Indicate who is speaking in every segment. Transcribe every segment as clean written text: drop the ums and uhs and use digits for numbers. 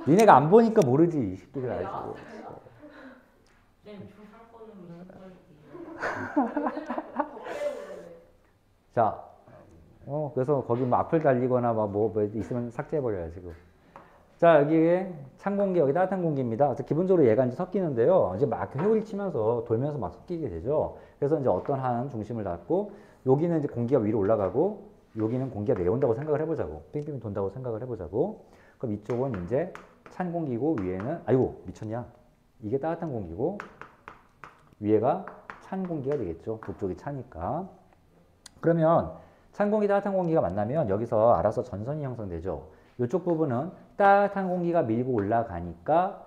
Speaker 1: 니네가 안 보니까 모르지. 이 새끼들 알고. 자, 그래서 거기 뭐 악플 달리거나 뭐 있으면 삭제해버려요, 지금. 자, 여기 찬 공기, 여기 따뜻한 공기입니다. 그래서 기본적으로 얘가 이제 섞이는데요. 이제 막 회오리 치면서 돌면서 막 섞이게 되죠. 그래서 이제 어떤 한 중심을 갖고, 여기는 이제 공기가 위로 올라가고, 여기는 공기가 내려온다고 생각을 해보자고. 빙빙 돈다고 생각을 해보자고. 그럼 이쪽은 이제 찬 공기고, 위에는, 아이고, 미쳤냐. 이게 따뜻한 공기고, 위에가 찬 공기가 되겠죠. 북쪽이 차니까. 그러면 찬 공기, 따뜻한 공기가 만나면 여기서 알아서 전선이 형성되죠. 이쪽 부분은 따뜻한 공기가 밀고 올라가니까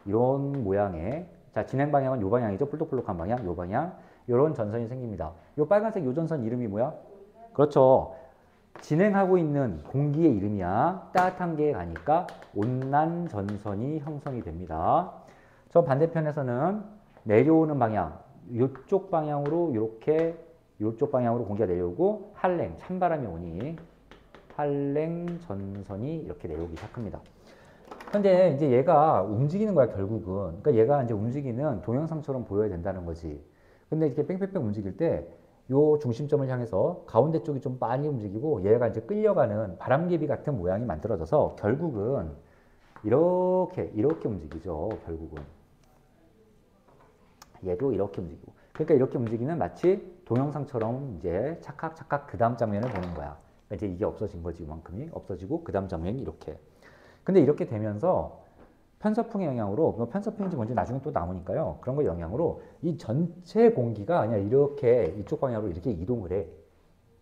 Speaker 1: 이런 모양의, 자, 진행 방향은 이 방향이죠. 볼록볼록한 방향, 이 방향. 이런 전선이 생깁니다. 이 빨간색 이 전선 이름이 뭐야? 그렇죠. 진행하고 있는 공기의 이름이야. 따뜻한 게 가니까 온난 전선이 형성이 됩니다. 저 반대편에서는 내려오는 방향, 이쪽 방향으로 이렇게 이쪽 방향으로 공기가 내려오고 한랭, 찬바람이 오니 한랭 전선이 이렇게 내려오기 시작합니다. 근데 이제 얘가 움직이는 거야, 결국은. 그러니까 얘가 이제 움직이는 동영상처럼 보여야 된다는 거지. 근데 이렇게 뺑뺑뺑 움직일 때 요 중심점을 향해서 가운데 쪽이 좀 많이 움직이고 얘가 이제 끌려가는 바람개비 같은 모양이 만들어져서 결국은 이렇게 움직이죠, 결국은. 얘도 이렇게 움직이고. 그러니까 이렇게 움직이는 마치 동영상처럼 이제 착각 그 다음 장면을 보는 거야. 그러니까 이제 이게 없어진 거지, 이만큼이. 없어지고 그 다음 장면이 이렇게. 근데 이렇게 되면서 편서풍의 영향으로, 편서풍인지 뭔지 나중에 또 나오니까요. 그런 거 영향으로 이 전체 공기가 그냥 이렇게 이쪽 방향으로 이렇게 이동을 해.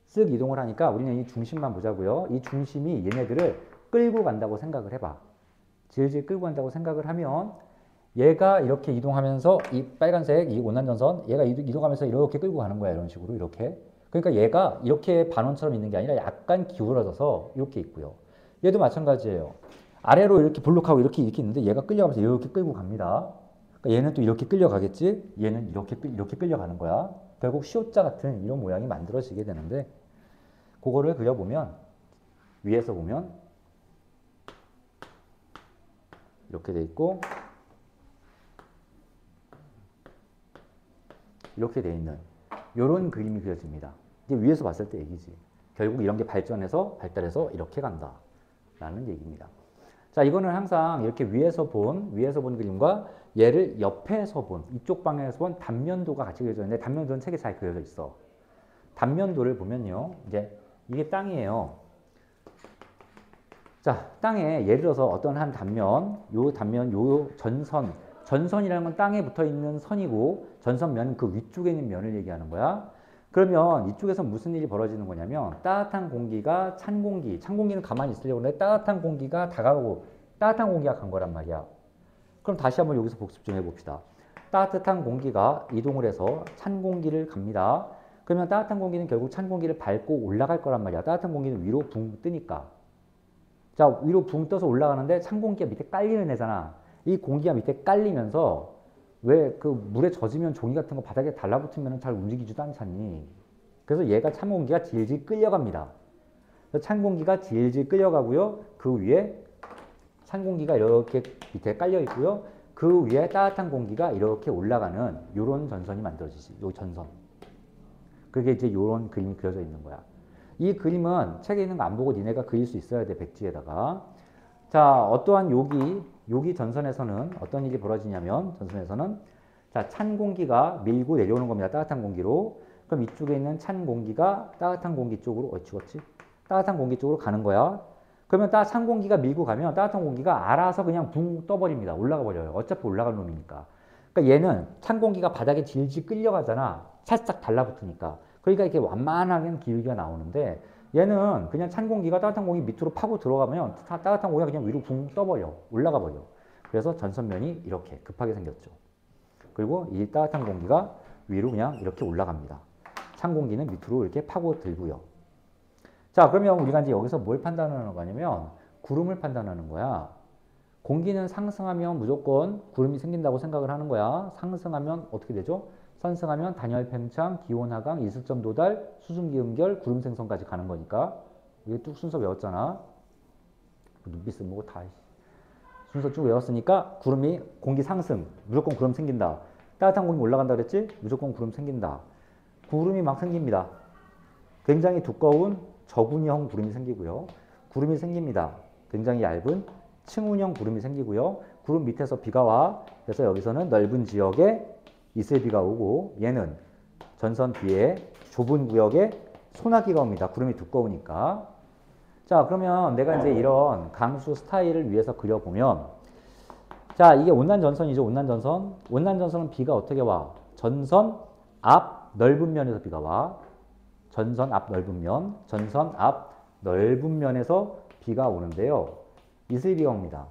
Speaker 1: 쓱 이동을 하니까 우리는 이 중심만 보자고요. 이 중심이 얘네들을 끌고 간다고 생각을 해봐. 질질 끌고 간다고 생각을 하면 얘가 이렇게 이동하면서 이 빨간색 이 온난전선 얘가 이동하면서 이렇게 끌고 가는 거야. 이런 식으로 이렇게. 그러니까 얘가 이렇게 반원처럼 있는 게 아니라 약간 기울어져서 이렇게 있고요. 얘도 마찬가지예요. 아래로 이렇게 블록하고 이렇게 있는데 얘가 끌려가면서 이렇게 끌고 갑니다. 그러니까 얘는 또 이렇게 끌려가겠지? 얘는 이렇게 끌려가는 거야. 결국 C자 같은 이런 모양이 만들어지게 되는데 그거를 그려보면 위에서 보면 이렇게 돼 있고 이렇게 돼 있는 이런 그림이 그려집니다. 이제 위에서 봤을 때 얘기지. 결국 이런 게 발달해서 이렇게 간다 라는 얘기입니다. 자, 이거는 항상 이렇게 위에서 본 그림과 얘를 옆에서 본, 이쪽 방향에서 본 단면도가 같이 그려져 있는데 단면도는 책에 잘 그려져 있어. 단면도를 보면요. 이제 이게 땅이에요. 자, 땅에 예를 들어서 어떤 한 단면, 요 전선이라는 건 땅에 붙어 있는 선이고 전선면은 그 위쪽에 있는 면을 얘기하는 거야. 그러면 이쪽에서 무슨 일이 벌어지는 거냐면 따뜻한 공기가 찬 공기는 가만히 있으려고 하는데 따뜻한 공기가 다가오고 따뜻한 공기가 간 거란 말이야. 그럼 다시 한번 여기서 복습 좀 해봅시다. 따뜻한 공기가 이동을 해서 찬 공기를 갑니다. 그러면 따뜻한 공기는 결국 찬 공기를 밟고 올라갈 거란 말이야. 따뜻한 공기는 위로 붕 뜨니까. 자, 위로 붕 떠서 올라가는데 찬 공기가 밑에 깔리는 애잖아. 이 공기가 밑에 깔리면서 왜 그 물에 젖으면 종이 같은 거 바닥에 달라붙으면 잘 움직이지도 않잖니. 그래서 얘가 찬 공기가 질질 끌려갑니다. 찬 공기가 질질 끌려가고요. 그 위에 찬 공기가 이렇게 밑에 깔려 있고요. 그 위에 따뜻한 공기가 이렇게 올라가는 이런 전선이 만들어지지. 요 전선. 그게 이제 이런 그림이 그려져 있는 거야. 이 그림은 책에 있는 거 안 보고 니네가 그릴 수 있어야 돼, 백지에다가. 자, 어떠한 여기 전선에서는 어떤 일이 벌어지냐면, 전선에서는 자, 찬 공기가 밀고 내려오는 겁니다. 따뜻한 공기로. 그럼 이쪽에 있는 찬 공기가 따뜻한 공기 쪽으로, 죽었지? 따뜻한 공기 쪽으로 가는 거야. 그러면 찬 공기가 밀고 가면 따뜻한 공기가 알아서 그냥 붕 떠버립니다. 올라가 버려요. 어차피 올라갈 놈이니까. 그러니까 얘는 찬 공기가 바닥에 질질 끌려가잖아. 살짝 달라붙으니까. 그러니까 이렇게 완만하게 기울기가 나오는데 얘는 그냥 찬 공기가 따뜻한 공기 밑으로 파고 들어가면 따뜻한 공기가 그냥 위로 붕 떠버려. 올라가 버려. 그래서 전선면이 이렇게 급하게 생겼죠. 그리고 이 따뜻한 공기가 위로 그냥 이렇게 올라갑니다. 찬 공기는 밑으로 이렇게 파고 들고요. 자, 그러면 우리가 이제 여기서 뭘 판단하는 거냐면 구름을 판단하는 거야. 공기는 상승하면 무조건 구름이 생긴다고 생각을 하는 거야. 상승하면 어떻게 되죠? 선승하면 단열 팽창, 기온 하강, 이슬점 도달, 수증기음결, 구름 생성까지 가는 거니까. 이게 뚝 순서 외웠잖아. 눈빛 쓰고 다. 순서 쭉 외웠으니까 구름이 공기 상승. 무조건 구름 생긴다. 따뜻한 공기 올라간다 그랬지? 무조건 구름 생긴다. 구름이 막 생깁니다. 굉장히 두꺼운 저군형 구름이 생기고요. 구름이 생깁니다. 굉장히 얇은 층운형 구름이 생기고요. 구름 밑에서 비가 와. 그래서 여기서는 넓은 지역에 이슬비가 오고 얘는 전선 뒤에 좁은 구역에 소나기가 옵니다. 구름이 두꺼우니까. 자, 그러면 내가 이제 이런 강수 스타일을 위해서 그려보면 자, 이게 온난 전선이죠. 온난 전선. 온난 전선은 비가 어떻게 와? 전선 앞 넓은 면에서 비가 와. 전선 앞 넓은 면. 전선 앞 넓은 면에서 비가 오는데요. 이슬비가 옵니다.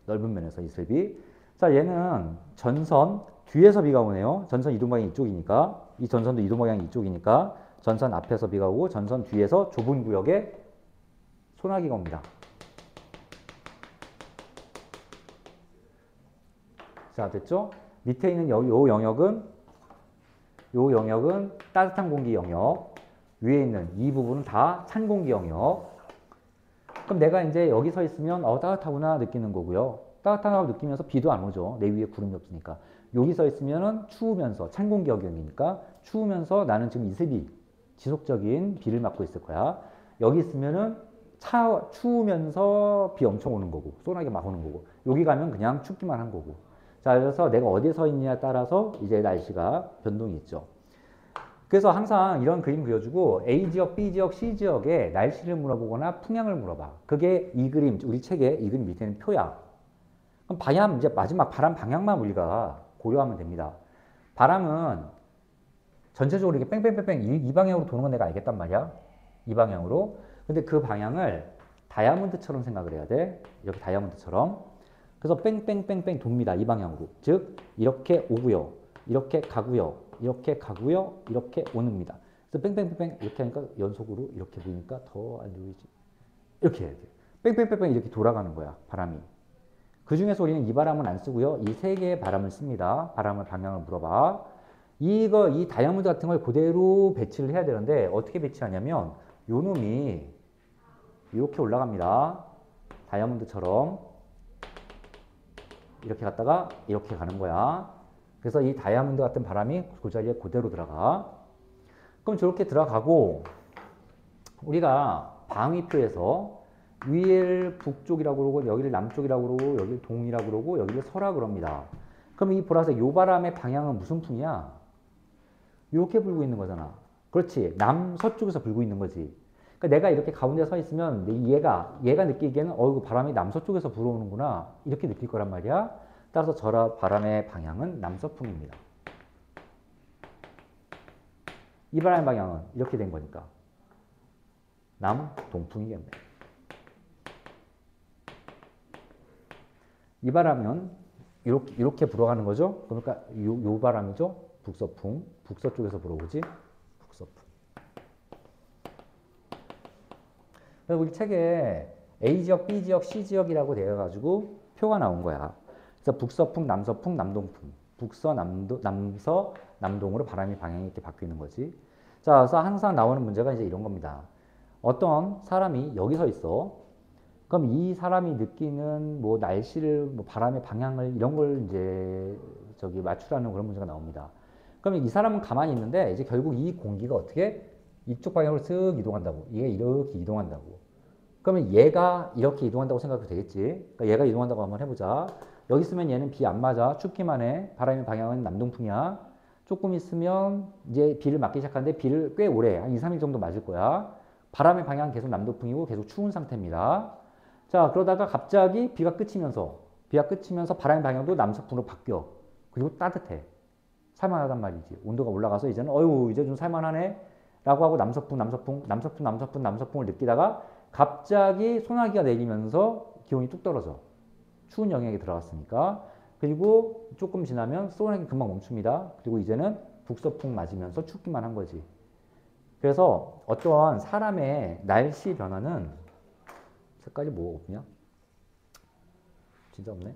Speaker 1: 넓은 면에서 이슬비. 자, 얘는 전선 뒤에서 비가 오네요. 전선 이동 방향이 이쪽이니까. 이 전선도 이동 방향이 이쪽이니까 전선 앞에서 비가 오고 전선 뒤에서 좁은 구역에 소나기가 옵니다. 자, 됐죠? 밑에 있는 요 영역은 따뜻한 공기 영역. 위에 있는 이 부분은 다 찬 공기 영역. 그럼 내가 이제 여기 서 있으면 따뜻하구나 느끼는 거고요. 따뜻하다고 느끼면서 비도 안 오죠. 내 위에 구름이 없으니까. 여기 서 있으면은 추우면서 찬 공기 영역이니까 추우면서 나는 지금 이슬비, 지속적인 비를 맞고 있을 거야. 여기 있으면은 추우면서 비 엄청 오는 거고 소나기 막 오는 거고 여기 가면 그냥 춥기만 한 거고. 자, 그래서 내가 어디에 서 있느냐에 따라서 이제 날씨가 변동이 있죠. 그래서 항상 이런 그림 그려주고 A 지역, B 지역, C 지역에 날씨를 물어보거나 풍향을 물어봐. 그게 이 그림, 우리 책에 이 그림 밑에는 표야. 그럼 방향, 이제 마지막 바람 방향만 우리가 고려하면 됩니다. 바람은 전체적으로 이렇게 뺑뺑뺑뺑 이 방향으로 도는 건 내가 알겠단 말이야. 이 방향으로. 근데 그 방향을 다이아몬드처럼 생각을 해야 돼. 이렇게 다이아몬드처럼. 그래서 뺑뺑뺑뺑 돕니다. 이 방향으로. 즉 이렇게 오고요. 이렇게 가고요. 이렇게 가고요. 이렇게 오는니다. 그래서 뺑뺑뺑뺑 이렇게 하니까 연속으로 이렇게 보니까 더 안 보이지. 이렇게 해야 돼. 뺑뺑뺑뺑 이렇게 돌아가는 거야. 바람이. 그 중에서 우리는 이 바람은 안 쓰고요. 이 세 개의 바람을 씁니다. 바람을 방향을 물어봐. 이 다이아몬드 같은 걸 그대로 배치를 해야 되는데 어떻게 배치하냐면 요 놈이 이렇게 올라갑니다. 다이아몬드처럼 이렇게 갔다가 이렇게 가는 거야. 그래서 이 다이아몬드 같은 바람이 그 자리에 그대로 들어가. 그럼 저렇게 들어가고 우리가 방위표에서 위를 북쪽이라고 그러고 여기를 남쪽이라고 그러고 여기를 동이라고 그러고 여기를 서라고 그럽니다. 그럼 이 보라색 요 바람의 방향은 무슨 풍이야? 이렇게 불고 있는 거잖아. 그렇지. 남서쪽에서 불고 있는 거지. 그러니까 내가 이렇게 가운데 서 있으면 얘가 느끼기에는 이거 바람이 남서쪽에서 불어오는구나 이렇게 느낄 거란 말이야. 따라서 저 바람의 방향은 남서풍입니다. 이 바람의 방향은 이렇게 된 거니까 남동풍이겠네. 이 바람은 이렇게 불어가는 거죠. 그러니까 요 바람이죠. 북서풍. 북서쪽에서 불어오지. 북서풍. 우리 책에 A 지역, B 지역, C 지역이라고 되어가지고 표가 나온 거야. 그래서 북서풍, 남서풍, 남동풍. 북서, 남서, 남동으로 바람이 방향이 이렇게 바뀌는 거지. 자, 그래서 항상 나오는 문제가 이제 이런 겁니다. 어떤 사람이 여기 서 있어. 그럼 이 사람이 느끼는 뭐 날씨를, 뭐 바람의 방향을 이런 걸 이제 맞추라는 그런 문제가 나옵니다. 그러면 이 사람은 가만히 있는데 이제 결국 이 공기가 어떻게 이쪽 방향으로 쓱 이동한다고. 얘가 이렇게 이동한다고. 그러면 얘가 이렇게 이동한다고 생각해도 되겠지. 그러니까 얘가 이동한다고 한번 해보자. 여기 있으면 얘는 비 안 맞아. 춥기만 해. 바람의 방향은 남동풍이야. 조금 있으면 이제 비를 맞기 시작하는데 비를 꽤 오래, 한 2, 3일 정도 맞을 거야. 바람의 방향은 계속 남동풍이고 계속 추운 상태입니다. 자, 그러다가 갑자기 비가 그치면서 바람의 방향도 남서풍으로 바뀌어. 그리고 따뜻해. 살만하단 말이지. 온도가 올라가서 이제는 이제 좀 살만하네 라고 하고 남서풍을 느끼다가 갑자기 소나기가 내리면서 기온이 뚝 떨어져. 추운 영역에 들어갔으니까. 그리고 조금 지나면 소나기 금방 멈춥니다. 그리고 이제는 북서풍 맞으면서 춥기만 한 거지. 그래서 어떠한 사람의 날씨 변화는 색깔이 뭐 없냐? 진짜 없네.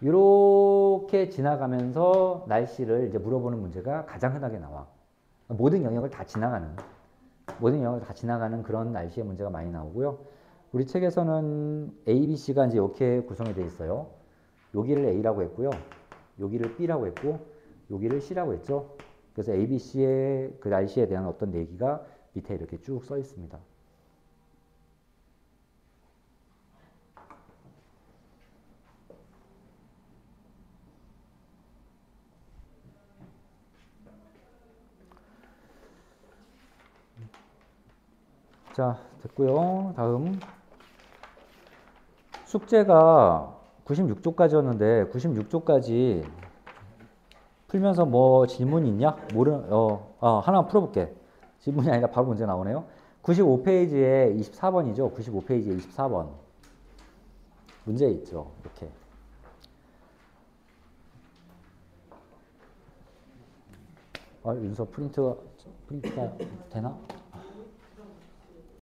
Speaker 1: 이렇게 지나가면서 날씨를 이제 물어보는 문제가 가장 흔하게 나와. 모든 영역을 다 지나가는 그런 날씨의 문제가 많이 나오고요. 우리 책에서는 A, B, C가 이제 이렇게 구성이 되어 있어요. 여기를 A라고 했고요. 여기를 B라고 했고, 여기를 C라고 했죠. 그래서 A, B, C의 그 날씨에 대한 어떤 내기가 밑에 이렇게 쭉 써 있습니다. 자, 됐고요. 다음. 숙제가 96쪽까지였는데 96쪽까지 풀면서 뭐 질문 있냐? 하나 풀어볼게. 질문이 아니라 바로 문제 나오네요. 95페이지에 24번이죠. 95페이지에 24번. 문제 있죠. 이렇게. 윤서 프린트가 되나?